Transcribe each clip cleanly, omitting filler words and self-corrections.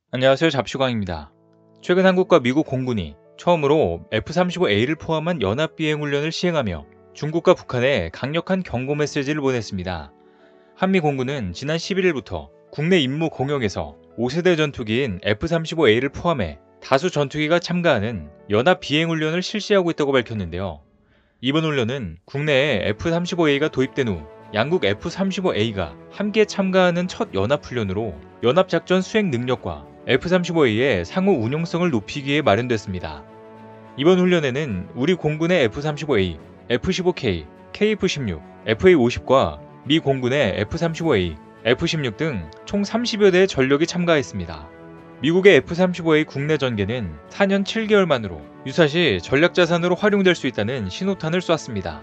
안녕하세요. 잡슈광입니다. 최근 한국과 미국 공군이 처음으로 F-35A를 포함한 연합비행 훈련을 시행하며 중국과 북한에 강력한 경고 메시지를 보냈습니다. 한미 공군은 지난 11일부터 국내 임무 공역에서 5세대 전투기인 F-35A를 포함해 다수 전투기가 참가하는 연합 비행 훈련을 실시하고 있다고 밝혔는데요. 이번 훈련은 국내에 F-35A가 도입된 후 양국 F-35A가 함께 참가하는 첫 연합훈련으로 연합작전 수행 능력과 F-35A의 상호 운용성을 높이기 위해 마련됐습니다. 이번 훈련에는 우리 공군의 F-35A, F-15K, KF-16, FA-50과 미 공군의 F-35A, F-16 등 총 30여 대의 전력이 참가했습니다. 미국의 F-35A 국내 전개는 4년 7개월 만으로 유사시 전략자산으로 활용될 수 있다는 신호탄을 쐈습니다.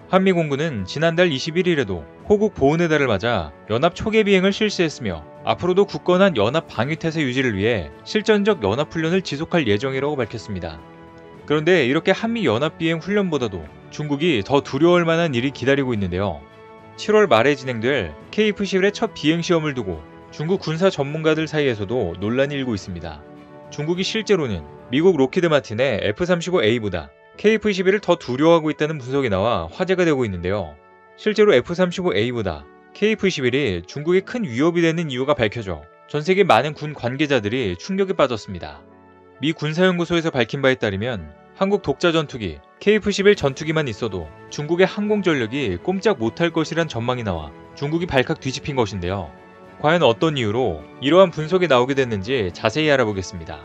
한미 공군은 지난달 21일에도 호국 보훈의 달을 맞아 연합 초계 비행을 실시했으며 앞으로도 굳건한 연합 방위태세 유지를 위해 실전적 연합훈련을 지속할 예정이라고 밝혔습니다. 그런데 이렇게 한미 연합비행 훈련보다도 중국이 더 두려워할 만한 일이 기다리고 있는데요. 7월 말에 진행될 KF-11의 첫 비행시험을 두고 중국 군사 전문가들 사이에서도 논란이 일고 있습니다. 중국이 실제로는 미국 로키드 마틴의 F-35A보다 KF-11을 더 두려워하고 있다는 분석이 나와 화제가 되고 있는데요. 실제로 F-35A보다 KF-11이 중국에 큰 위협이 되는 이유가 밝혀져 전 세계 많은 군 관계자들이 충격에 빠졌습니다. 미 군사연구소에서 밝힌 바에 따르면 한국 독자 전투기 KF-11 전투기만 있어도 중국의 항공 전력이 꼼짝 못할 것이란 전망이 나와 중국이 발칵 뒤집힌 것인데요. 과연 어떤 이유로 이러한 분석이 나오게 됐는지 자세히 알아보겠습니다.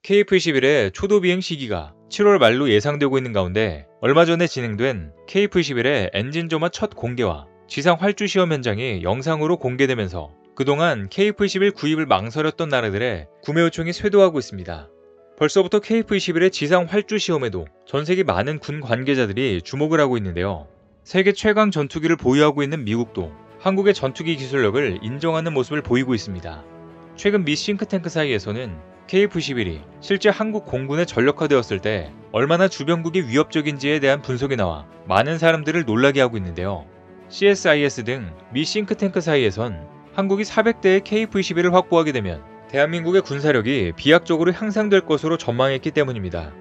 KF-11의 초도 비행 시기가 7월 말로 예상되고 있는 가운데 얼마 전에 진행된 KF-11의 엔진 점화 첫 공개와 지상 활주 시험 현장이 영상으로 공개되면서 그동안 KF-11 구입을 망설였던 나라들의 구매 요청이 쇄도하고 있습니다. 벌써부터 KF-21의 지상 활주 시험에도 전 세계 많은 군 관계자들이 주목을 하고 있는데요. 세계 최강 전투기를 보유하고 있는 미국도 한국의 전투기 기술력을 인정하는 모습을 보이고 있습니다. 최근 미 싱크탱크 사이에서는 KF-11이 실제 한국 공군에 전력화되었을 때 얼마나 주변국이 위협적인지에 대한 분석이 나와 많은 사람들을 놀라게 하고 있는데요. CSIS 등 미 싱크탱크 사이에선 한국이 400대의 KF-21을 확보하게 되면 대한민국의 군사력이 비약적으로 향상될 것으로 전망했기 때문입니다.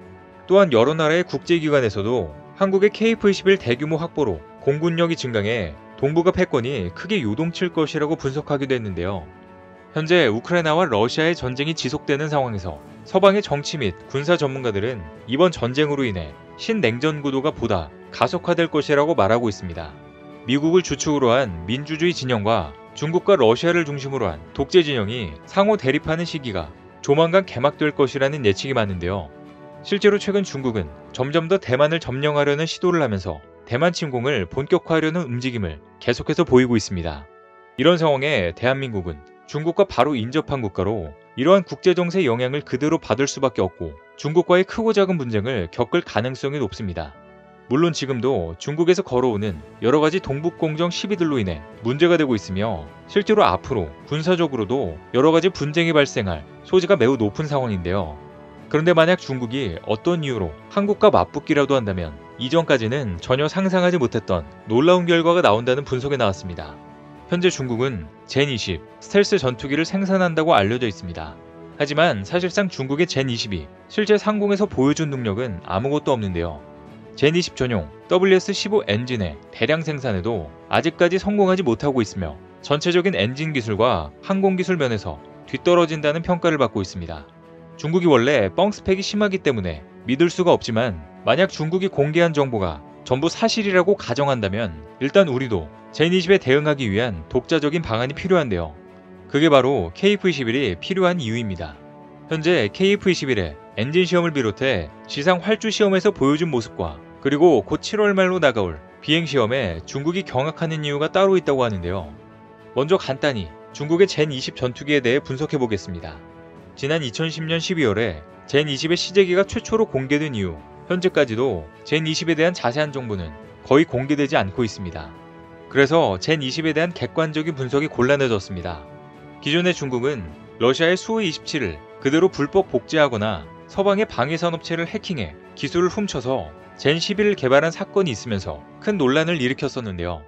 또한 여러 나라의 국제기관에서도 한국의 KF-21 대규모 확보로 공군력이 증강해 동북아 패권이 크게 요동칠 것이라고 분석하기도 했는데요. 현재 우크라이나와 러시아의 전쟁이 지속되는 상황에서 서방의 정치 및 군사 전문가들은 이번 전쟁으로 인해 신냉전 구도가 보다 가속화될 것이라고 말하고 있습니다. 미국을 주축으로 한 민주주의 진영과 중국과 러시아를 중심으로 한 독재 진영이 상호 대립하는 시기가 조만간 개막될 것이라는 예측이 많은데요. 실제로 최근 중국은 점점 더 대만을 점령하려는 시도를 하면서 대만 침공을 본격화하려는 움직임을 계속해서 보이고 있습니다. 이런 상황에 대한민국은 중국과 바로 인접한 국가로 이러한 국제정세의 영향을 그대로 받을 수밖에 없고 중국과의 크고 작은 분쟁을 겪을 가능성이 높습니다. 물론 지금도 중국에서 걸어오는 여러가지 동북공정 시비들로 인해 문제가 되고 있으며 실제로 앞으로 군사적으로도 여러가지 분쟁이 발생할 소지가 매우 높은 상황인데요. 그런데 만약 중국이 어떤 이유로 한국과 맞붙기라도 한다면 이전까지는 전혀 상상하지 못했던 놀라운 결과가 나온다는 분석이 나왔습니다. 현재 중국은 젠20 스텔스 전투기를 생산한다고 알려져 있습니다. 하지만 사실상 중국의 젠20이 실제 상공에서 보여준 능력은 아무것도 없는데요. 젠20 전용 WS-15 엔진의 대량 생산에도 아직까지 성공하지 못하고 있으며 전체적인 엔진 기술과 항공 기술 면에서 뒤떨어진다는 평가를 받고 있습니다. 중국이 원래 뻥 스펙이 심하기 때문에 믿을 수가 없지만 만약 중국이 공개한 정보가 전부 사실이라고 가정한다면 일단 우리도 젠20에 대응하기 위한 독자적인 방안이 필요한데요. 그게 바로 KF-21이 필요한 이유입니다. 현재 KF-21의 엔진 시험을 비롯해 지상 활주 시험에서 보여준 모습과 그리고 곧 7월 말로 다가올 비행 시험에 중국이 경악하는 이유가 따로 있다고 하는데요. 먼저 간단히 중국의 젠20 전투기에 대해 분석해 보겠습니다. 지난 2010년 12월에 젠20의 시제기가 최초로 공개된 이후 현재까지도 젠20에 대한 자세한 정보는 거의 공개되지 않고 있습니다. 그래서 젠20에 대한 객관적인 분석이 곤란해졌습니다. 기존의 중국은 러시아의 수호-27을 그대로 불법 복제하거나 서방의 방위산업체를 해킹해 기술을 훔쳐서 젠11을 개발한 사건이 있으면서 큰 논란을 일으켰었는데요.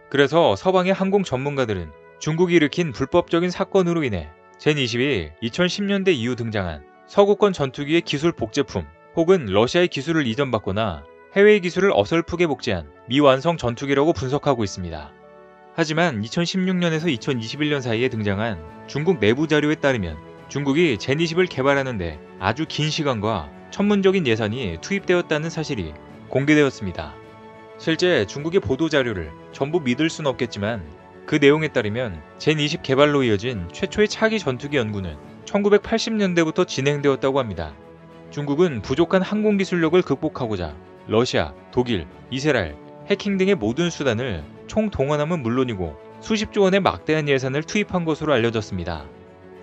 그래서 서방의 항공 전문가들은 중국이 일으킨 불법적인 사건으로 인해 젠20이 2010년대 이후 등장한 서구권 전투기의 기술 복제품 혹은 러시아의 기술을 이전받거나 해외의 기술을 어설프게 복제한 미완성 전투기라고 분석하고 있습니다. 하지만 2016년에서 2021년 사이에 등장한 중국 내부 자료에 따르면 중국이 젠20을 개발하는데 아주 긴 시간과 천문적인 예산이 투입되었다는 사실이 공개되었습니다. 실제 중국의 보도 자료를 전부 믿을 순 없겠지만 그 내용에 따르면 젠20 개발로 이어진 최초의 차기 전투기 연구는 1980년대부터 진행되었다고 합니다. 중국은 부족한 항공 기술력을 극복하고자 러시아, 독일, 이스라엘, 해킹 등의 모든 수단을 총동원함은 물론이고 수십조 원의 막대한 예산을 투입한 것으로 알려졌습니다.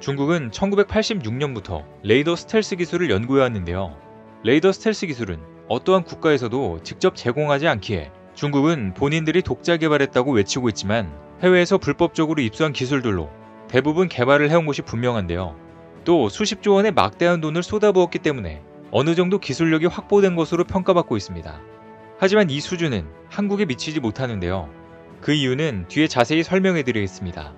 중국은 1986년부터 레이더 스텔스 기술을 연구해왔는데요. 레이더 스텔스 기술은 어떠한 국가에서도 직접 제공하지 않기에 중국은 본인들이 독자 개발했다고 외치고 있지만 해외에서 불법적으로 입수한 기술들로 대부분 개발을 해온 것이 분명한데요. 또 수십조 원의 막대한 돈을 쏟아부었기 때문에 어느 정도 기술력이 확보된 것으로 평가받고 있습니다. 하지만 이 수준은 한국에 미치지 못하는데요. 그 이유는 뒤에 자세히 설명해드리겠습니다.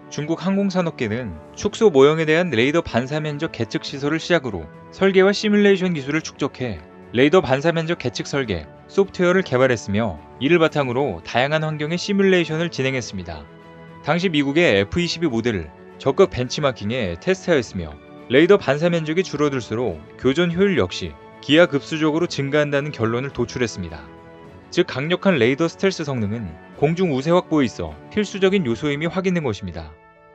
중국 항공산업계는 축소 모형에 대한 레이더 반사면적 계측 시설을 시작으로 설계와 시뮬레이션 기술을 축적해 레이더 반사면적 계측 설계, 소프트웨어를 개발했으며 이를 바탕으로 다양한 환경의 시뮬레이션을 진행했습니다. 당시 미국의 F-22 모델을 적극 벤치마킹에 테스트하였으며 레이더 반사 면적이 줄어들수록 교전 효율 역시 기하급수적으로 증가한다는 결론을 도출했습니다. 즉 강력한 레이더 스텔스 성능은 공중 우세 확보에 있어 필수적인 요소임이 확인된 것입니다.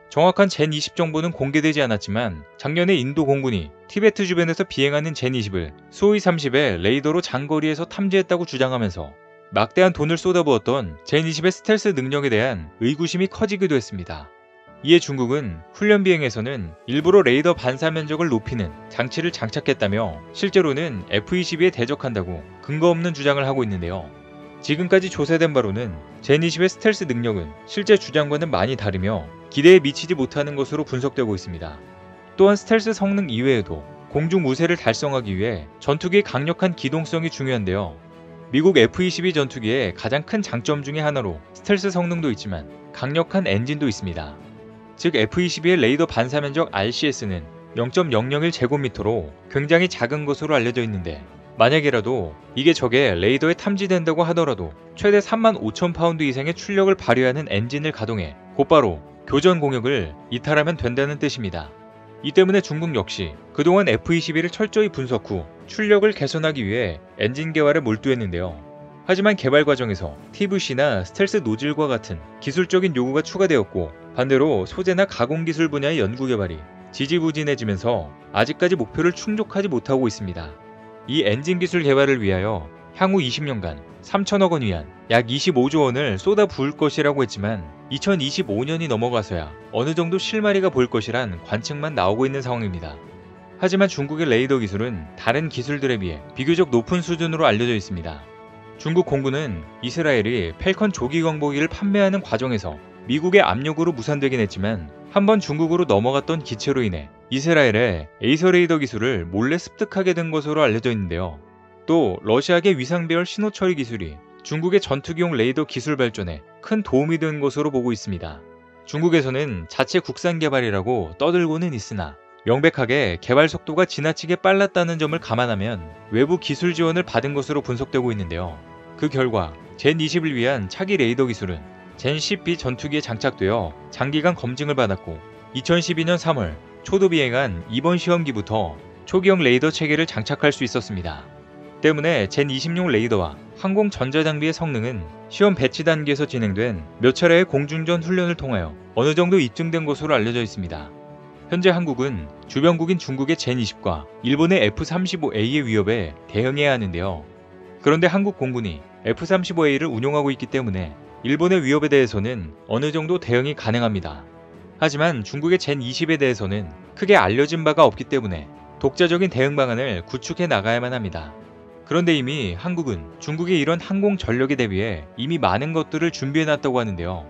정확한 젠20 정보는 공개되지 않았지만 작년에 인도 공군이 티베트 주변에서 비행하는 젠20을 수호이 30의 레이더로 장거리에서 탐지했다고 주장하면서 막대한 돈을 쏟아부었던 젠20의 스텔스 능력에 대한 의구심이 커지기도 했습니다. 이에 중국은 훈련 비행에서는 일부러 레이더 반사 면적을 높이는 장치를 장착했다며 실제로는 F-22에 대적한다고 근거 없는 주장을 하고 있는데요. 지금까지 조사된 바로는 젠20의 스텔스 능력은 실제 주장과는 많이 다르며 기대에 미치지 못하는 것으로 분석되고 있습니다. 또한 스텔스 성능 이외에도 공중 우세를 달성하기 위해 전투기의 강력한 기동성이 중요한데요. 미국 F-22 전투기의 가장 큰 장점 중의 하나로 스텔스 성능도 있지만 강력한 엔진도 있습니다. 즉 F-22의 레이더 반사 면적 RCS는 0.001제곱미터로 굉장히 작은 것으로 알려져 있는데 만약이라도 이게 적의 레이더에 탐지된다고 하더라도 최대 35,000파운드 이상의 출력을 발휘하는 엔진을 가동해 곧바로 교전 공역을 이탈하면 된다는 뜻입니다. 이 때문에 중국 역시 그동안 F-22를 철저히 분석 후 출력을 개선하기 위해 엔진 개발에 몰두했는데요. 하지만 개발 과정에서 TVC나 스텔스 노즐과 같은 기술적인 요구가 추가되었고 반대로 소재나 가공 기술 분야의 연구 개발이 지지부진해지면서 아직까지 목표를 충족하지 못하고 있습니다. 이 엔진 기술 개발을 위하여 향후 20년간 3천억 원 위안 약 25조 원을 쏟아 부을 것이라고 했지만 2025년이 넘어가서야 어느 정도 실마리가 보일 것이란 관측만 나오고 있는 상황입니다. 하지만 중국의 레이더 기술은 다른 기술들에 비해 비교적 높은 수준으로 알려져 있습니다. 중국 공군은 이스라엘이 펠컨 조기 광보기를 판매하는 과정에서 미국의 압력으로 무산되긴 했지만 한번 중국으로 넘어갔던 기체로 인해 이스라엘의 에이서 레이더 기술을 몰래 습득하게 된 것으로 알려져 있는데요. 또 러시아계 위상배열 신호 처리 기술이 중국의 전투기용 레이더 기술 발전에 큰 도움이 된 것으로 보고 있습니다. 중국에서는 자체 국산 개발이라고 떠들고는 있으나 명백하게 개발 속도가 지나치게 빨랐다는 점을 감안하면 외부 기술 지원을 받은 것으로 분석되고 있는데요. 그 결과 젠20을 위한 차기 레이더 기술은 젠10B 전투기에 장착되어 장기간 검증을 받았고 2012년 3월 초도 비행한 이번 시험기부터 초기형 레이더 체계를 장착할 수 있었습니다. 때문에 젠20용 레이더와 항공 전자장비의 성능은 시험 배치 단계에서 진행된 몇 차례의 공중전 훈련을 통하여 어느 정도 입증된 것으로 알려져 있습니다. 현재 한국은 주변국인 중국의 젠20과 일본의 F-35A의 위협에 대응해야 하는데요. 그런데 한국 공군이 F-35A를 운용하고 있기 때문에 일본의 위협에 대해서는 어느 정도 대응이 가능합니다. 하지만 중국의 젠20에 대해서는 크게 알려진 바가 없기 때문에 독자적인 대응 방안을 구축해 나가야만 합니다. 그런데 이미 한국은 중국의 이런 항공 전력에 대비해 이미 많은 것들을 준비해놨다고 하는데요.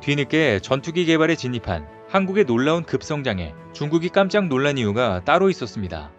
뒤늦게 전투기 개발에 진입한 한국의 놀라운 급성장에 중국이 깜짝 놀란 이유가 따로 있었습니다.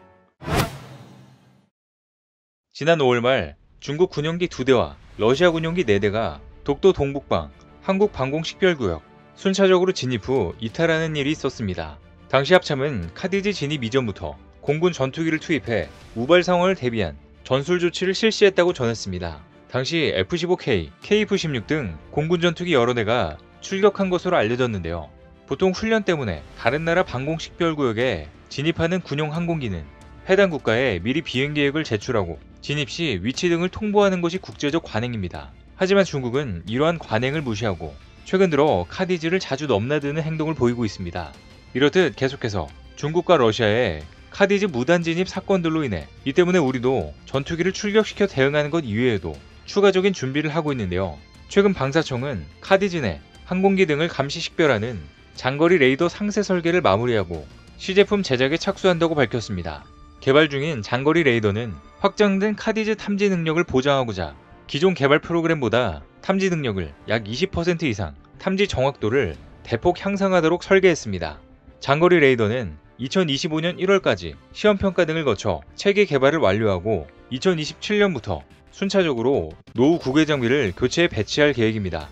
지난 5월 말 중국 군용기 2대와 러시아 군용기 4대가 독도 동북방 한국 방공 식별구역 순차적으로 진입 후 이탈하는 일이 있었습니다. 당시 합참은 카디지 진입 이전부터 공군 전투기를 투입해 우발 상황을 대비한 전술 조치를 실시했다고 전했습니다. 당시 F-15K, KF-16 등 공군 전투기 여러 대가 출격한 것으로 알려졌는데요. 보통 훈련 때문에 다른 나라 방공식별구역에 진입하는 군용 항공기는 해당 국가에 미리 비행 계획을 제출하고 진입 시 위치 등을 통보하는 것이 국제적 관행입니다. 하지만 중국은 이러한 관행을 무시하고 최근 들어 카디지를 자주 넘나드는 행동을 보이고 있습니다. 이렇듯 계속해서 중국과 러시아의 카디지 무단 진입 사건들로 인해 이 때문에 우리도 전투기를 출격시켜 대응하는 것 이외에도 추가적인 준비를 하고 있는데요. 최근 방사청은 카디지 내 항공기 등을 감시 식별하는 장거리 레이더 상세 설계를 마무리하고 시제품 제작에 착수한다고 밝혔습니다. 개발 중인 장거리 레이더는 확장된 카디지 탐지 능력을 보장하고자 기존 개발 프로그램보다 탐지 능력을 약 20% 이상, 탐지 정확도를 대폭 향상하도록 설계했습니다. 장거리 레이더는 2025년 1월까지 시험평가 등을 거쳐 체계 개발을 완료하고 2027년부터 순차적으로 노후 구개 장비를 교체해 배치할 계획입니다.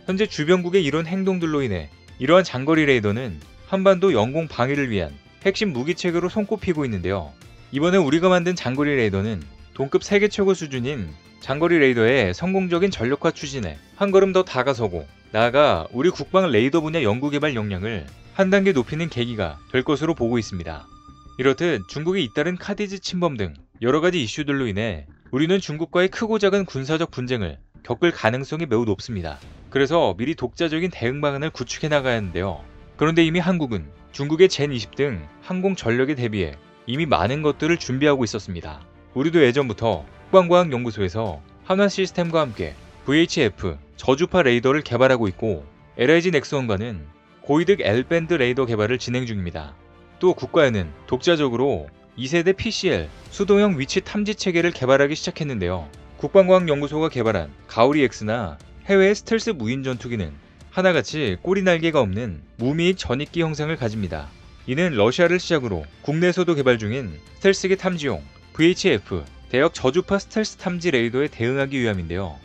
현재 주변국의 이런 행동들로 인해 이러한 장거리 레이더는 한반도 영공 방위를 위한 핵심 무기체계로 손꼽히고 있는데요. 이번에 우리가 만든 장거리 레이더는 동급 세계 최고 수준인 장거리 레이더의 성공적인 전력화 추진에 한 걸음 더 다가서고 나아가 우리 국방 레이더 분야 연구개발 역량을 한 단계 높이는 계기가 될 것으로 보고 있습니다. 이렇듯 중국의 잇따른 카디지 침범 등 여러가지 이슈들로 인해 우리는 중국과의 크고 작은 군사적 분쟁을 겪을 가능성이 매우 높습니다. 그래서 미리 독자적인 대응 방안을 구축해 나가야 하는데요. 그런데 이미 한국은 중국의 젠20 등 항공 전력에 대비해 이미 많은 것들을 준비하고 있었습니다. 우리도 예전부터 국방과학연구소에서 한화 시스템과 함께 VHF 저주파 레이더를 개발하고 있고 LIG 넥스원과는 고이득 L밴드 레이더 개발을 진행 중입니다. 또 국가에는 독자적으로 2세대 PCL 수동형 위치 탐지 체계를 개발하기 시작했는데요. 국방과학연구소가 개발한 가오리-X나 해외의 스텔스 무인 전투기는 하나같이 꼬리 날개가 없는 무미익 전익기 형상을 가집니다. 이는 러시아를 시작으로 국내에서도 개발 중인 스텔스기 탐지용 VHF 대역 저주파 스텔스 탐지 레이더에 대응하기 위함인데요.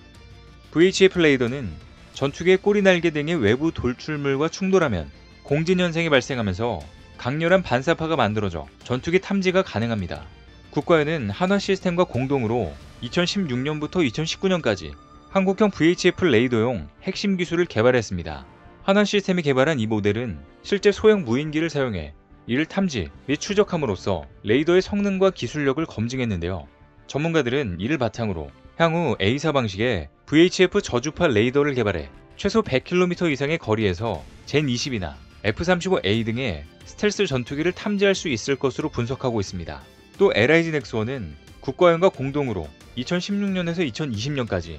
VHF 레이더는 전투기의 꼬리 날개 등의 외부 돌출물과 충돌하면 공진 현상이 발생하면서 강렬한 반사파가 만들어져 전투기 탐지가 가능합니다. 국가에는 한화 시스템과 공동으로 2016년부터 2019년까지 한국형 VHF 레이더용 핵심 기술을 개발했습니다. 한화 시스템이 개발한 이 모델은 실제 소형 무인기를 사용해 이를 탐지 및 추적함으로써 레이더의 성능과 기술력을 검증했는데요. 전문가들은 이를 바탕으로 향후 A사 방식의 VHF 저주파 레이더를 개발해 최소 100km 이상의 거리에서 젠20이나 F-35A 등의 스텔스 전투기를 탐지할 수 있을 것으로 분석하고 있습니다. 또 LIG 넥스원은 국가연과 공동으로 2016년에서 2020년까지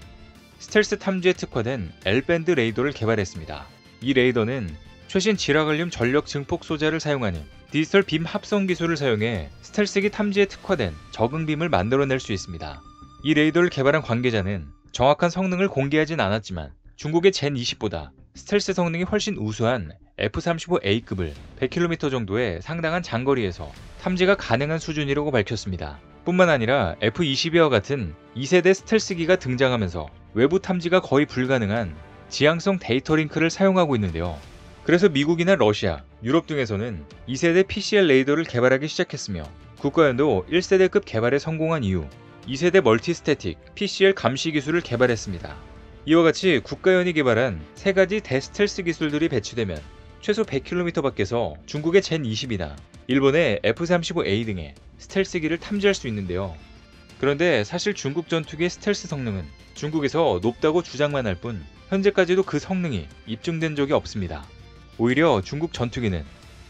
스텔스 탐지에 특화된 L밴드 레이더를 개발했습니다. 이 레이더는 최신 지라갈륨 전력 증폭 소자를 사용하는 디지털 빔 합성 기술을 사용해 스텔스기 탐지에 특화된 적응빔을 만들어낼 수 있습니다. 이 레이더를 개발한 관계자는 정확한 성능을 공개하진 않았지만 중국의 젠20보다 스텔스 성능이 훨씬 우수한 F-35A급을 100km 정도의 상당한 장거리에서 탐지가 가능한 수준이라고 밝혔습니다. 뿐만 아니라 F-22와 같은 2세대 스텔스기가 등장하면서 외부 탐지가 거의 불가능한 지향성 데이터 링크를 사용하고 있는데요. 그래서 미국이나 러시아, 유럽 등에서는 2세대 PCL 레이더를 개발하기 시작했으며 국가연도 1세대급 개발에 성공한 이후 2세대 멀티스태틱 PCL 감시 기술을 개발했습니다. 이와 같이 국가연이 개발한 3가지 대스텔스 기술들이 배치되면 최소 100km 밖에서 중국의 젠20이나 일본의 F-35A 등의 스텔스기를 탐지할 수 있는데요. 그런데 사실 중국 전투기의 스텔스 성능은 중국에서 높다고 주장만 할 뿐 현재까지도 그 성능이 입증된 적이 없습니다. 오히려 중국 전투기는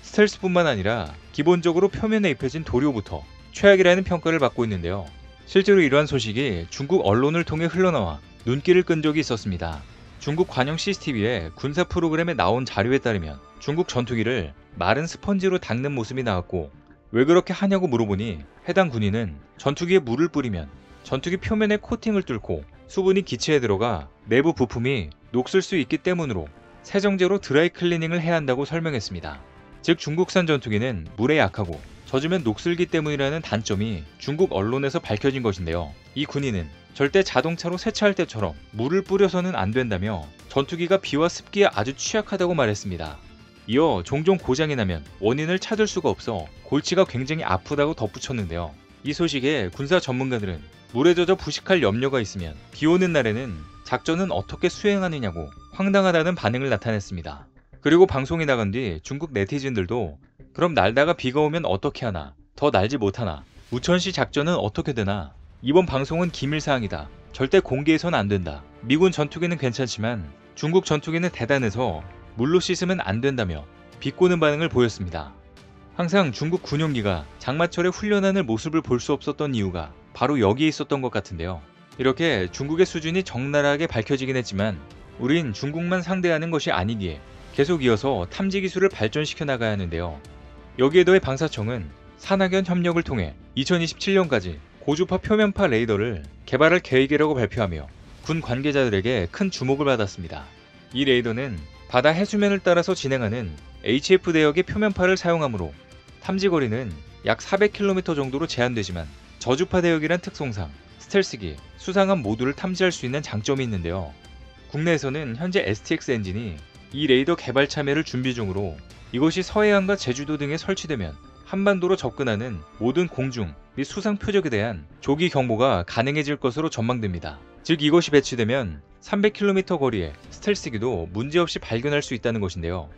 스텔스뿐만 아니라 기본적으로 표면에 입혀진 도료부터 최악이라는 평가를 받고 있는데요. 실제로 이러한 소식이 중국 언론을 통해 흘러나와 눈길을 끈 적이 있었습니다. 중국 관영 CCTV의 군사 프로그램에 나온 자료에 따르면 중국 전투기를 마른 스펀지로 닦는 모습이 나왔고 왜 그렇게 하냐고 물어보니 해당 군인은 전투기에 물을 뿌리면 전투기 표면에 코팅을 뚫고 수분이 기체에 들어가 내부 부품이 녹슬 수 있기 때문으로 세정제로 드라이 클리닝을 해야 한다고 설명했습니다. 즉 중국산 전투기는 물에 약하고 젖으면 녹슬기 때문이라는 단점이 중국 언론에서 밝혀진 것인데요. 이 군인은 절대 자동차로 세차할 때처럼 물을 뿌려서는 안 된다며 전투기가 비와 습기에 아주 취약하다고 말했습니다. 이어 종종 고장이 나면 원인을 찾을 수가 없어 골치가 굉장히 아프다고 덧붙였는데요. 이 소식에 군사 전문가들은 물에 젖어 부식할 염려가 있으면 비 오는 날에는 작전은 어떻게 수행하느냐고 황당하다는 반응을 나타냈습니다. 그리고 방송이 나간 뒤 중국 네티즌들도 그럼 날다가 비가 오면 어떻게 하나, 더 날지 못하나, 우천시 작전은 어떻게 되나, 이번 방송은 기밀사항이다, 절대 공개해선 안 된다, 미군 전투기는 괜찮지만 중국 전투기는 대단해서 물로 씻으면 안 된다며 비꼬는 반응을 보였습니다. 항상 중국 군용기가 장마철에 훈련하는 모습을 볼 수 없었던 이유가 바로 여기에 있었던 것 같은데요. 이렇게 중국의 수준이 적나라하게 밝혀지긴 했지만 우린 중국만 상대하는 것이 아니기에 계속 이어서 탐지 기술을 발전시켜 나가야 하는데요. 여기에 더해 방사청은 산학연 협력을 통해 2027년까지 고주파 표면파 레이더를 개발할 계획이라고 발표하며 군 관계자들에게 큰 주목을 받았습니다. 이 레이더는 바다 해수면을 따라서 진행하는 HF 대역의 표면파를 사용하므로 탐지거리는 약 400km 정도로 제한되지만 저주파 대역이란 특성상 스텔스기, 수상함 모두를 탐지할 수 있는 장점이 있는데요. 국내에서는 현재 STX 엔진이 이 레이더 개발 참여를 준비 중으로 이것이 서해안과 제주도 등에 설치되면 한반도로 접근하는 모든 공중 및 수상 표적에 대한 조기 경보가 가능해질 것으로 전망됩니다. 즉 이것이 배치되면 300km 거리에 스텔스기도 문제없이 발견할 수 있다는 것인데요.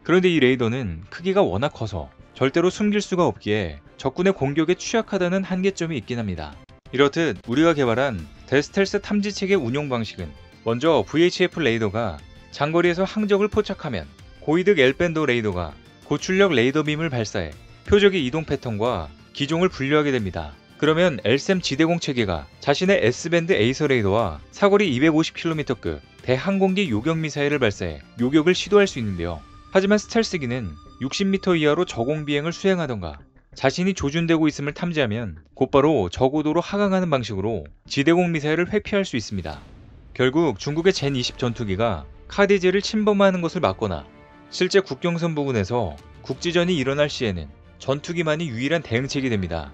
그런데 이 레이더는 크기가 워낙 커서 절대로 숨길 수가 없기에 적군의 공격에 취약하다는 한계점이 있긴 합니다. 이렇듯 우리가 개발한 대스텔스 탐지체계 운용 방식은 먼저 VHF 레이더가 장거리에서 항적을 포착하면 고이득 L밴드 레이더가 고출력 레이더빔을 발사해 표적의 이동 패턴과 기종을 분류하게 됩니다. 그러면 LSAM 지대공 체계가 자신의 S밴드 에이서 레이더와 사거리 250km급 대항공기 요격 미사일을 발사해 요격을 시도할 수 있는데요. 하지만 스텔스기는 60m 이하로 저공 비행을 수행하던가 자신이 조준되고 있음을 탐지하면 곧바로 저고도로 하강하는 방식으로 지대공 미사일을 회피할 수 있습니다. 결국 중국의 젠20 전투기가 카디제를 침범하는 것을 막거나 실제 국경선 부근에서 국지전이 일어날 시에는 전투기만이 유일한 대응책이 됩니다.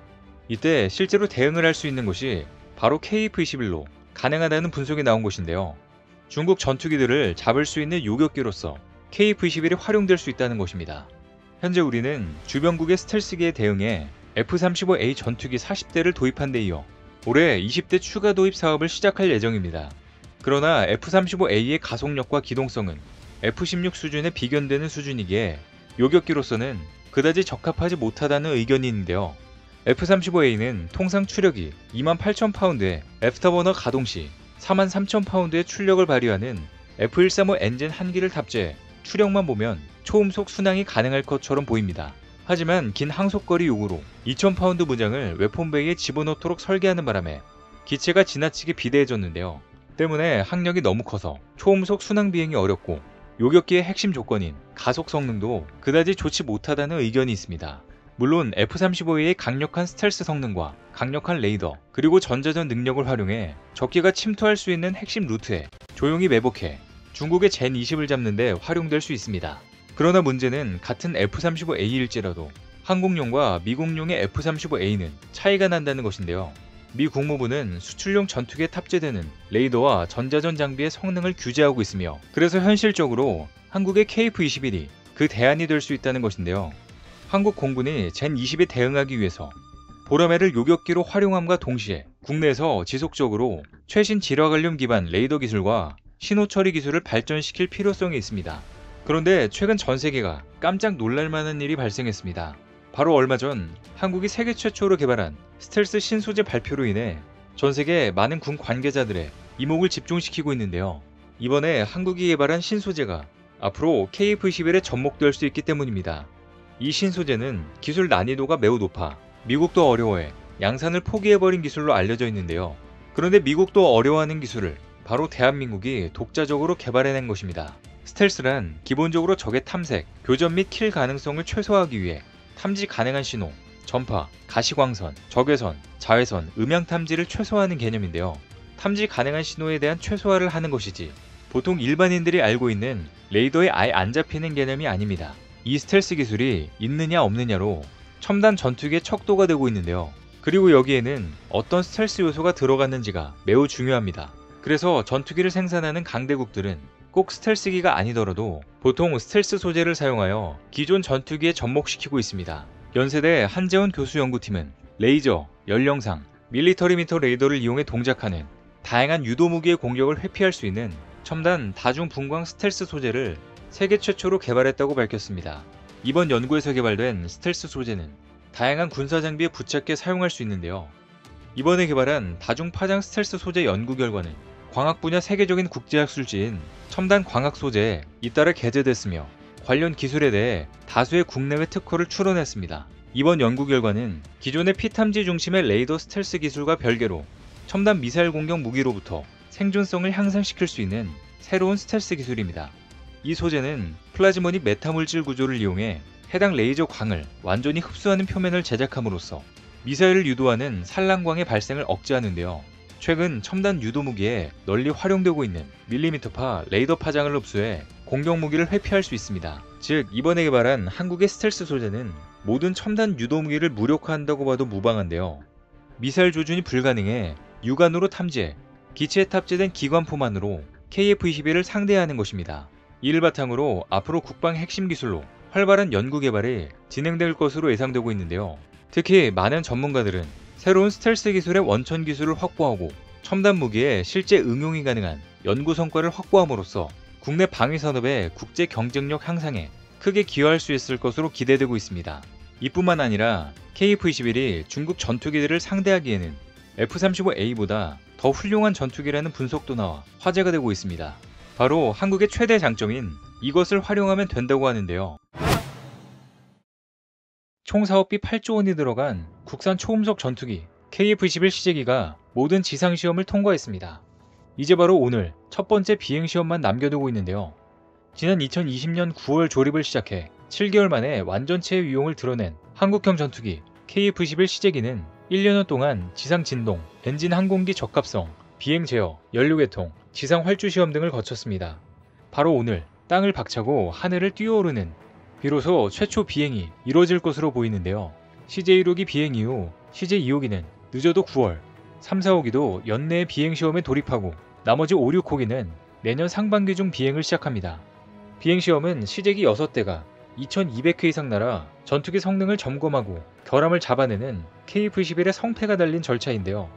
이때 실제로 대응을 할 수 있는 것이 바로 KF-21로 가능하다는 분석이 나온 것인데요. 중국 전투기들을 잡을 수 있는 요격기로서 KF-21이 활용될 수 있다는 것입니다. 현재 우리는 주변국의 스텔스기에 대응해 F-35A 전투기 40대를 도입한 데 이어 올해 20대 추가 도입 사업을 시작할 예정입니다. 그러나 F-35A의 가속력과 기동성은 F-16 수준에 비견되는 수준이기에 요격기로서는 그다지 적합하지 못하다는 의견이 있는데요. F-35A는 통상 추력이 28,000파운드에 애프터버너 가동 시 43,000파운드의 출력을 발휘하는 F-135 엔진 한 기를 탑재해 추력만 보면 초음속 순항이 가능할 것처럼 보입니다. 하지만 긴 항속거리 요구로 2,000파운드 무장을 웨폰베이에 집어넣도록 설계하는 바람에 기체가 지나치게 비대해졌는데요. 때문에 항력이 너무 커서 초음속 순항 비행이 어렵고 요격기의 핵심 조건인 가속 성능도 그다지 좋지 못하다는 의견이 있습니다. 물론 F-35A의 강력한 스텔스 성능과 강력한 레이더 그리고 전자전 능력을 활용해 적기가 침투할 수 있는 핵심 루트에 조용히 매복해 중국의 젠20을 잡는 데 활용될 수 있습니다. 그러나 문제는 같은 F-35A일지라도 한국용과 미국용의 F-35A는 차이가 난다는 것인데요. 미 국무부는 수출용 전투기에 탑재되는 레이더와 전자전 장비의 성능을 규제하고 있으며 그래서 현실적으로 한국의 KF-21이 그 대안이 될 수 있다는 것인데요. 한국 공군이 젠20에 대응하기 위해서 보라매를 요격기로 활용함과 동시에 국내에서 지속적으로 최신 질화관련 기반 레이더 기술과 신호 처리 기술을 발전시킬 필요성이 있습니다. 그런데 최근 전 세계가 깜짝 놀랄만한 일이 발생했습니다. 바로 얼마 전 한국이 세계 최초로 개발한 스텔스 신소재 발표로 인해 전 세계 많은 군 관계자들의 이목을 집중시키고 있는데요. 이번에 한국이 개발한 신소재가 앞으로 KF-21에 접목될 수 있기 때문입니다. 이 신소재는 기술 난이도가 매우 높아 미국도 어려워해 양산을 포기해버린 기술로 알려져 있는데요. 그런데 미국도 어려워하는 기술을 바로 대한민국이 독자적으로 개발해낸 것입니다. 스텔스란 기본적으로 적의 탐색, 교전 및 킬 가능성을 최소화하기 위해 탐지 가능한 신호, 전파, 가시광선, 적외선, 자외선, 음향 탐지를 최소화하는 개념인데요. 탐지 가능한 신호에 대한 최소화를 하는 것이지 보통 일반인들이 알고 있는 레이더에 아예 안 잡히는 개념이 아닙니다. 이 스텔스 기술이 있느냐 없느냐로 첨단 전투기의 척도가 되고 있는데요. 그리고 여기에는 어떤 스텔스 요소가 들어갔는지가 매우 중요합니다. 그래서 전투기를 생산하는 강대국들은 꼭 스텔스기가 아니더라도 보통 스텔스 소재를 사용하여 기존 전투기에 접목시키고 있습니다. 연세대 한재원 교수 연구팀은 레이저, 연령상, 밀리터리미터 레이더를 이용해 동작하는 다양한 유도무기의 공격을 회피할 수 있는 첨단 다중분광 스텔스 소재를 세계 최초로 개발했다고 밝혔습니다. 이번 연구에서 개발된 스텔스 소재는 다양한 군사 장비에 부착해 사용할 수 있는데요. 이번에 개발한 다중파장 스텔스 소재 연구 결과는 광학 분야 세계적인 국제학술지인 첨단 광학 소재에 잇따라 게재됐으며 관련 기술에 대해 다수의 국내외 특허를 출원했습니다. 이번 연구 결과는 기존의 피탐지 중심의 레이더 스텔스 기술과 별개로 첨단 미사일 공격 무기로부터 생존성을 향상시킬 수 있는 새로운 스텔스 기술입니다. 이 소재는 플라즈모닉 메타물질 구조를 이용해 해당 레이저 광을 완전히 흡수하는 표면을 제작함으로써 미사일을 유도하는 산란광의 발생을 억제하는데요. 최근 첨단 유도무기에 널리 활용되고 있는 밀리미터파 레이더 파장을 흡수해 공격무기를 회피할 수 있습니다. 즉 이번에 개발한 한국의 스텔스 소재는 모든 첨단 유도무기를 무력화한다고 봐도 무방한데요. 미사일 조준이 불가능해 육안으로 탐지해 기체에 탑재된 기관포만으로 KF-21을 상대하는 것입니다. 이를 바탕으로 앞으로 국방 핵심 기술로 활발한 연구 개발이 진행될 것으로 예상되고 있는데요. 특히 많은 전문가들은 새로운 스텔스 기술의 원천 기술을 확보하고 첨단 무기에 실제 응용이 가능한 연구 성과를 확보함으로써 국내 방위 산업의 국제 경쟁력 향상에 크게 기여할 수 있을 것으로 기대되고 있습니다. 이뿐만 아니라 KF-21이 중국 전투기들을 상대하기에는 F-35A보다 더 훌륭한 전투기라는 분석도 나와 화제가 되고 있습니다. 바로 한국의 최대 장점인 이것을 활용하면 된다고 하는데요. 총 사업비 8조 원이 들어간 국산 초음속 전투기 KF-21 시제기가 모든 지상시험을 통과했습니다. 이제 바로 오늘 첫 번째 비행시험만 남겨두고 있는데요. 지난 2020년 9월 조립을 시작해 7개월 만에 완전체의 위용을 드러낸 한국형 전투기 KF-21 시제기는 1년여 동안 지상 진동, 엔진 항공기 적합성, 비행 제어, 연료 개통, 지상 활주 시험 등을 거쳤습니다. 바로 오늘 땅을 박차고 하늘을 뛰어오르는 비로소 최초 비행이 이루어질 것으로 보이는데요. CJ1호기 비행 이후 CJ2호기는 늦어도 9월, 3, 4호기도 연내에 비행시험에 돌입하고 나머지 5, 6호기는 내년 상반기 중 비행을 시작합니다. 비행시험은 시제기 6대가 2200회 이상 날아 전투기 성능을 점검하고 결함을 잡아내는 KF-21의 성패가 달린 절차인데요.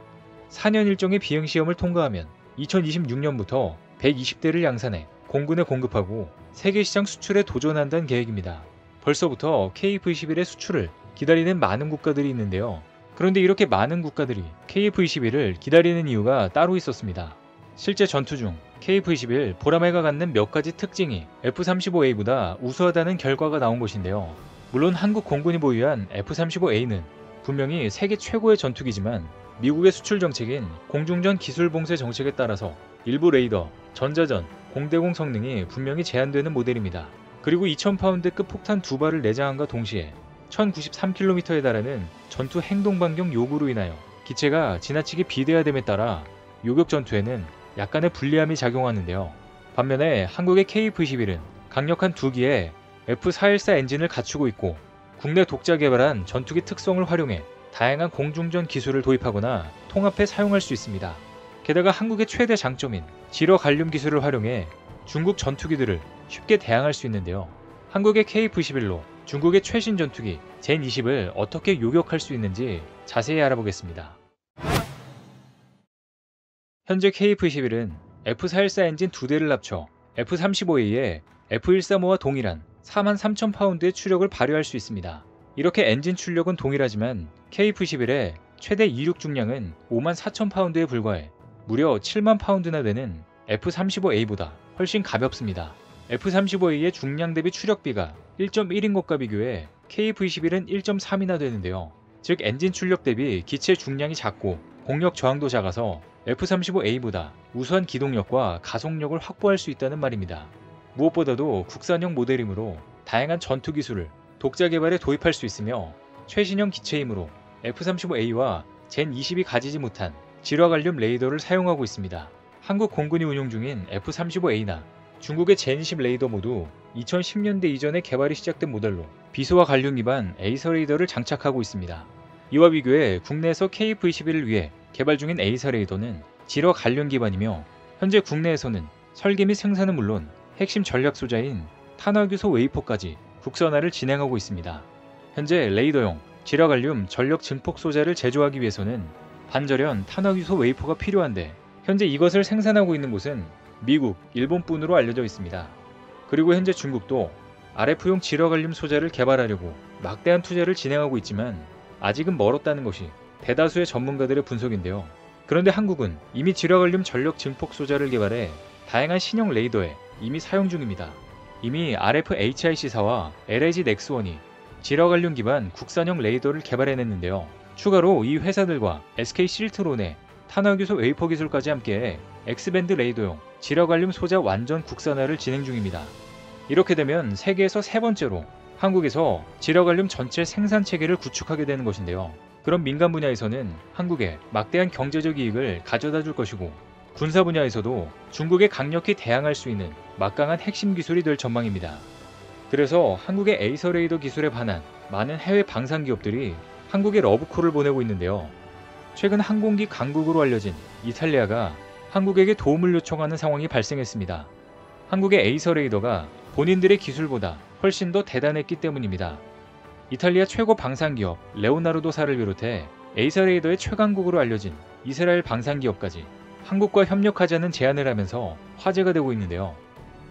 4년 일정의 비행시험을 통과하면 2026년부터 120대를 양산해 공군에 공급하고 세계시장 수출에 도전한다는 계획입니다. 벌써부터 KF-21의 수출을 기다리는 많은 국가들이 있는데요. 그런데 이렇게 많은 국가들이 KF-21을 기다리는 이유가 따로 있었습니다. 실제 전투 중 KF-21 보라매가 갖는 몇 가지 특징이 F-35A보다 우수하다는 결과가 나온 것인데요. 물론 한국 공군이 보유한 F-35A는 분명히 세계 최고의 전투기지만 미국의 수출 정책인 공중전 기술 봉쇄 정책에 따라서 일부 레이더, 전자전, 공대공 성능이 분명히 제한되는 모델입니다. 그리고 2000파운드급 폭탄 2발을 내장함과 동시에 1093km에 달하는 전투 행동 반경 요구로 인하여 기체가 지나치게 비대화됨에 따라 요격 전투에는 약간의 불리함이 작용하는데요. 반면에 한국의 KF-21은 강력한 2기의 F414 엔진을 갖추고 있고 국내 독자 개발한 전투기 특성을 활용해 다양한 공중전 기술을 도입하거나 통합해 사용할 수 있습니다. 게다가 한국의 최대 장점인 질화 갈륨 기술을 활용해 중국 전투기들을 쉽게 대항할 수 있는데요. 한국의 KF-21로 중국의 최신 전투기 젠20을 어떻게 요격할 수 있는지 자세히 알아보겠습니다. 현재 KF-21은 F414 엔진 2대를 합쳐 F-35A에 F-135와 동일한 43,000파운드의 추력을 발휘할 수 있습니다. 이렇게 엔진 출력은 동일하지만 KF-21의 최대 이륙 중량은 54,000파운드에 불과해 무려 7만 파운드나 되는 F-35A보다 훨씬 가볍습니다. F-35A의 중량 대비 추력비가 1.1인 것과 비교해 KF-21은 1.3이나 되는데요. 즉 엔진 출력 대비 기체 중량이 작고 공력 저항도 작아서 F-35A보다 우수한 기동력과 가속력을 확보할 수 있다는 말입니다. 무엇보다도 국산형 모델이므로 다양한 전투 기술을 독자 개발에 도입할 수 있으며 최신형 기체이므로 F-35A와 젠20이 가지지 못한 질화 갈륨 레이더를 사용하고 있습니다. 한국 공군이 운용 중인 F-35A나 중국의 젠20 레이더 모두 2010년대 이전에 개발이 시작된 모델로 비소와 갈륨 기반 에이서 레이더를 장착하고 있습니다. 이와 비교해 국내에서 KF-21을 위해 개발 중인 에이사 레이더는 지러 관련 기반이며 현재 국내에서는 설계 및 생산은 물론 핵심 전략 소자인 탄화규소 웨이퍼까지 국산화를 진행하고 있습니다. 현재 레이더용 지라갈륨 전력 증폭 소자를 제조하기 위해서는 반절연 탄화규소 웨이퍼가 필요한데 현재 이것을 생산하고 있는 곳은 미국, 일본뿐으로 알려져 있습니다. 그리고 현재 중국도 RF용 지라갈륨 소자를 개발하려고 막대한 투자를 진행하고 있지만 아직은 멀었다는 것이 대다수의 전문가들의 분석인데요. 그런데 한국은 이미 지라갈륨 전력 증폭 소자를 개발해 다양한 신형 레이더에 이미 사용 중입니다. 이미 RFHIC사와 LG 넥스원이 지라갈륨 기반 국산형 레이더를 개발해냈는데요. 추가로 이 회사들과 SK 실트론의 탄화규소 웨이퍼 기술까지 함께해 X밴드 레이더용 지라갈륨 소자 완전 국산화를 진행 중입니다. 이렇게 되면 세계에서 세 번째로 한국에서 지라갈륨 전체 생산 체계를 구축하게 되는 것인데요. 그럼 민간 분야에서는 한국에 막대한 경제적 이익을 가져다 줄 것이고 군사 분야에서도 중국에 강력히 대항할 수 있는 막강한 핵심 기술이 될 전망입니다. 그래서 한국의 에이서 레이더 기술에 반한 많은 해외 방산 기업들이 한국에 러브콜을 보내고 있는데요. 최근 항공기 강국으로 알려진 이탈리아가 한국에게 도움을 요청하는 상황이 발생했습니다. 한국의 에이서 레이더가 본인들의 기술보다 훨씬 더 대단했기 때문입니다. 이탈리아 최고 방산기업 레오나르도사를 비롯해 에이서 레이더의 최강국으로 알려진 이스라엘 방산기업까지 한국과 협력하자는 제안을 하면서 화제가 되고 있는데요.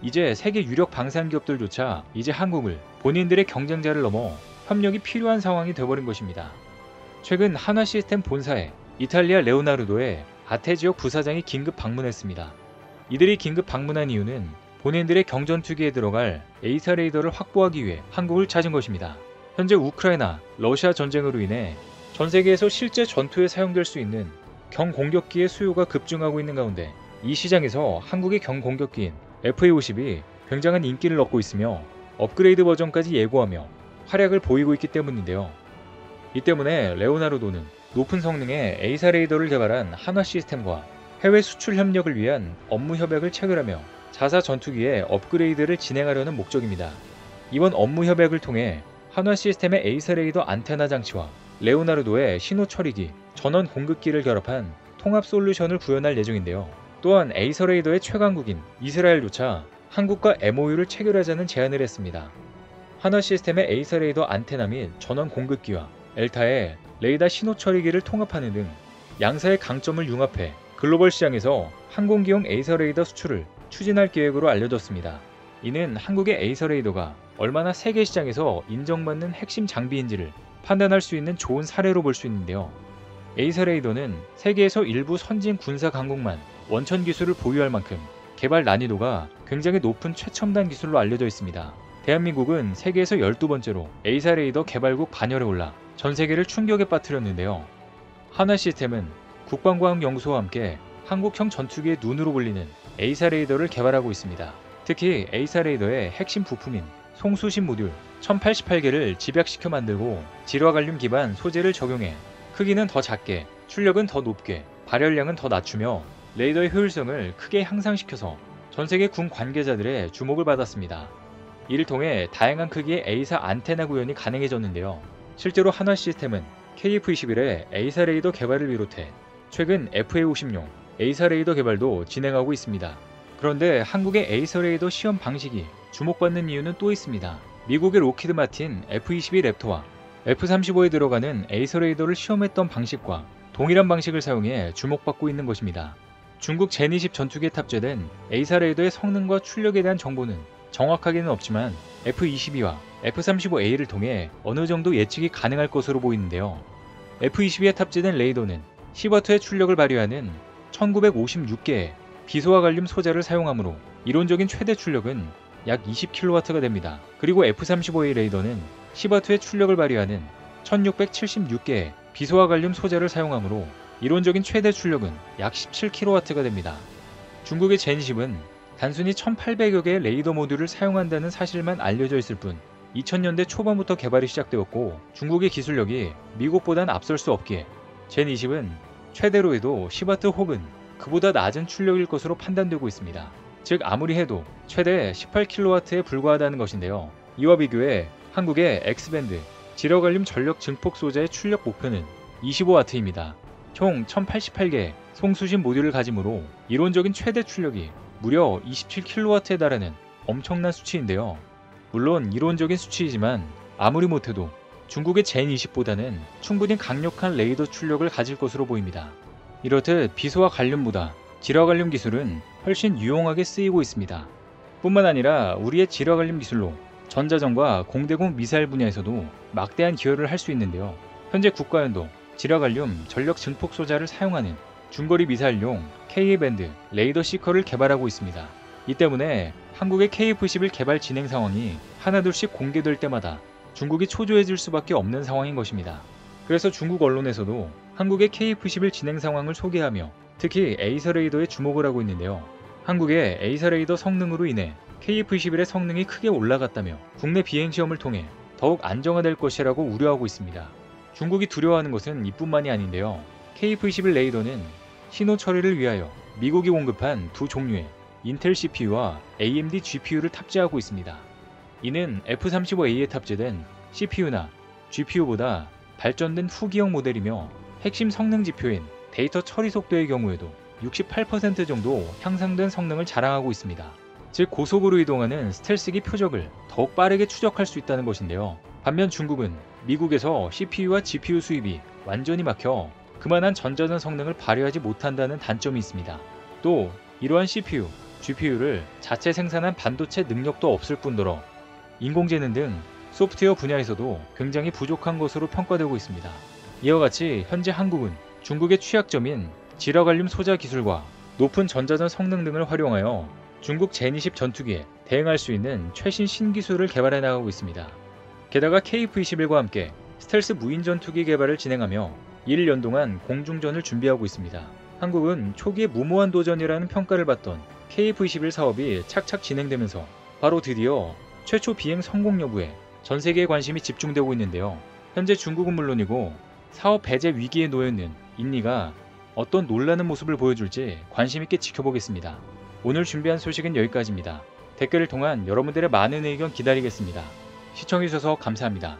이제 세계 유력 방산기업들조차 이제 한국을 본인들의 경쟁자를 넘어 협력이 필요한 상황이 되어버린 것입니다. 최근 한화시스템 본사에 이탈리아 레오나르도의 아테 지역 부사장이 긴급 방문했습니다. 이들이 긴급 방문한 이유는 본인들의 경전투기에 들어갈 에이사 레이더를 확보하기 위해 한국을 찾은 것입니다. 현재 우크라이나, 러시아 전쟁으로 인해 전 세계에서 실제 전투에 사용될 수 있는 경공격기의 수요가 급증하고 있는 가운데 이 시장에서 한국의 경공격기인 FA-50이 굉장한 인기를 얻고 있으며 업그레이드 버전까지 예고하며 활약을 보이고 있기 때문인데요. 이 때문에 레오나르도는 높은 성능의 에이사 레이더를 개발한 한화시스템과 해외 수출 협력을 위한 업무 협약을 체결하며 자사 전투기의 업그레이드를 진행하려는 목적입니다. 이번 업무 협약을 통해 한화시스템의 에이사 레이더 안테나 장치와 레오나르도의 신호 처리기, 전원 공급기를 결합한 통합 솔루션을 구현할 예정인데요. 또한 에이서 레이더의 최강국인 이스라엘조차 한국과 MOU를 체결하자는 제안을 했습니다. 한화시스템의 에이서 레이더 안테나 및 전원 공급기와 엘타의 레이더 신호 처리기를 통합하는 등 양사의 강점을 융합해 글로벌 시장에서 항공기용 에이서 레이더 수출을 추진할 계획으로 알려졌습니다. 이는 한국의 에이서 레이더가 얼마나 세계 시장에서 인정받는 핵심 장비인지를 판단할 수 있는 좋은 사례로 볼 수 있는데요. 에이서 레이더는 세계에서 일부 선진 군사 강국만 원천 기술을 보유할 만큼 개발 난이도가 굉장히 높은 최첨단 기술로 알려져 있습니다. 대한민국은 세계에서 12번째로 에이사 레이더 개발국 반열에 올라 전 세계를 충격에 빠뜨렸는데요. 한화시스템은 국방과학연구소와 함께 한국형 전투기의 눈으로 불리는 에이사 레이더를 개발하고 있습니다. 특히 에이사 레이더의 핵심 부품인 송수신 모듈 1088개를 집약시켜 만들고 질화갈륨 기반 소재를 적용해 크기는 더 작게, 출력은 더 높게, 발열량은 더 낮추며 레이더의 효율성을 크게 향상시켜서 전세계 군 관계자들의 주목을 받았습니다. 이를 통해 다양한 크기의 에이사 안테나 구현이 가능해졌는데요. 실제로 한화시스템은 KF-21의 에이사 레이더 개발을 비롯해 최근 FA-50용 에이사 레이더 개발도 진행하고 있습니다. 그런데 한국의 에이서 레이더 시험 방식이 주목받는 이유는 또 있습니다. 미국의 로키드 마틴 F-22 랩터와 F-35에 들어가는 에이서 레이더를 시험했던 방식과 동일한 방식을 사용해 주목받고 있는 것입니다. 중국 젠20 전투기에 탑재된 에이사 레이더의 성능과 출력에 대한 정보는 정확하게는 없지만 F-22와 F-35A를 통해 어느 정도 예측이 가능할 것으로 보이는데요. F-22에 탑재된 레이더는 10W의 출력을 발휘하는 1956개의 비소화 갈륨 소자를 사용하므로 이론적인 최대 출력은 약 20kW가 됩니다. 그리고 F-35A 레이더는 10W의 출력을 발휘하는 1676개의 비소화 갈륨 소자를 사용하므로 이론적인 최대 출력은 약 17kW가 됩니다. 중국의 젠10은 단순히 1800여 개의 레이더 모듈을 사용한다는 사실만 알려져 있을 뿐 2000년대 초반부터 개발이 시작되었고 중국의 기술력이 미국보단 앞설 수 없기에 젠20은 최대로 해도 10W 혹은 그보다 낮은 출력일 것으로 판단되고 있습니다. 즉 아무리 해도 최대 18kW에 불과하다는 것인데요. 이와 비교해 한국의 X밴드 지러갈륨 전력 증폭 소자의 출력 목표는 25W입니다. 총 1088개의 송수신 모듈을 가지므로 이론적인 최대 출력이 무려 27kW에 달하는 엄청난 수치인데요. 물론 이론적인 수치이지만 아무리 못해도 중국의 젠20보다는 충분히 강력한 레이더 출력을 가질 것으로 보입니다. 이렇듯 비소와 갈륨보다 지러갈륨 기술은 훨씬 유용하게 쓰이고 있습니다. 뿐만 아니라 우리의 지러갈륨 기술로 전자전과 공대공 미사일 분야에서도 막대한 기여를 할 수 있는데요. 현재 국가연도 지러갈륨 전력 증폭 소자를 사용하는 중거리 미사일용 K밴드 레이더 시커를 개발하고 있습니다. 이 때문에 한국의 KF-11 개발 진행 상황이 하나둘씩 공개될 때마다 중국이 초조해질 수밖에 없는 상황인 것입니다. 그래서 중국 언론에서도 한국의 KF-11 진행 상황을 소개하며 특히 에이서 레이더에 주목을 하고 있는데요. 한국의 에이서 레이더 성능으로 인해 KF-21의 성능이 크게 올라갔다며 국내 비행시험을 통해 더욱 안정화될 것이라고 우려하고 있습니다. 중국이 두려워하는 것은 이뿐만이 아닌데요. KF-21 레이더는 신호 처리를 위하여 미국이 공급한 두 종류의 인텔 CPU와 AMD GPU를 탑재하고 있습니다. 이는 F-35A에 탑재된 CPU나 GPU보다 발전된 후기형 모델이며 핵심 성능 지표인 데이터 처리 속도의 경우에도 68% 정도 향상된 성능을 자랑하고 있습니다. 즉 고속으로 이동하는 스텔스기 표적을 더욱 빠르게 추적할 수 있다는 것인데요. 반면 중국은 미국에서 CPU와 GPU 수입이 완전히 막혀 그만한 전자전 성능을 발휘하지 못한다는 단점이 있습니다. 또 이러한 CPU, GPU를 자체 생산한 반도체 능력도 없을 뿐더러 인공지능 등 소프트웨어 분야에서도 굉장히 부족한 것으로 평가되고 있습니다. 이와 같이 현재 한국은 중국의 취약점인 지러갈륨 소자 기술과 높은 전자전 성능 등을 활용하여 중국 젠20 전투기에 대응할 수 있는 최신 신기술을 개발해 나가고 있습니다. 게다가 KF-21과 함께 스텔스 무인 전투기 개발을 진행하며 1년 동안 공중전을 준비하고 있습니다. 한국은 초기에 무모한 도전이라는 평가를 받던 KF-21 사업이 착착 진행되면서 바로 드디어 최초 비행 성공 여부에 전 세계의 관심이 집중되고 있는데요. 현재 중국은 물론이고 사업 배제 위기에 놓여있는 인니가 어떤 놀라는 모습을 보여줄지 관심있게 지켜보겠습니다. 오늘 준비한 소식은 여기까지입니다. 댓글을 통한 여러분들의 많은 의견 기다리겠습니다. 시청해주셔서 감사합니다.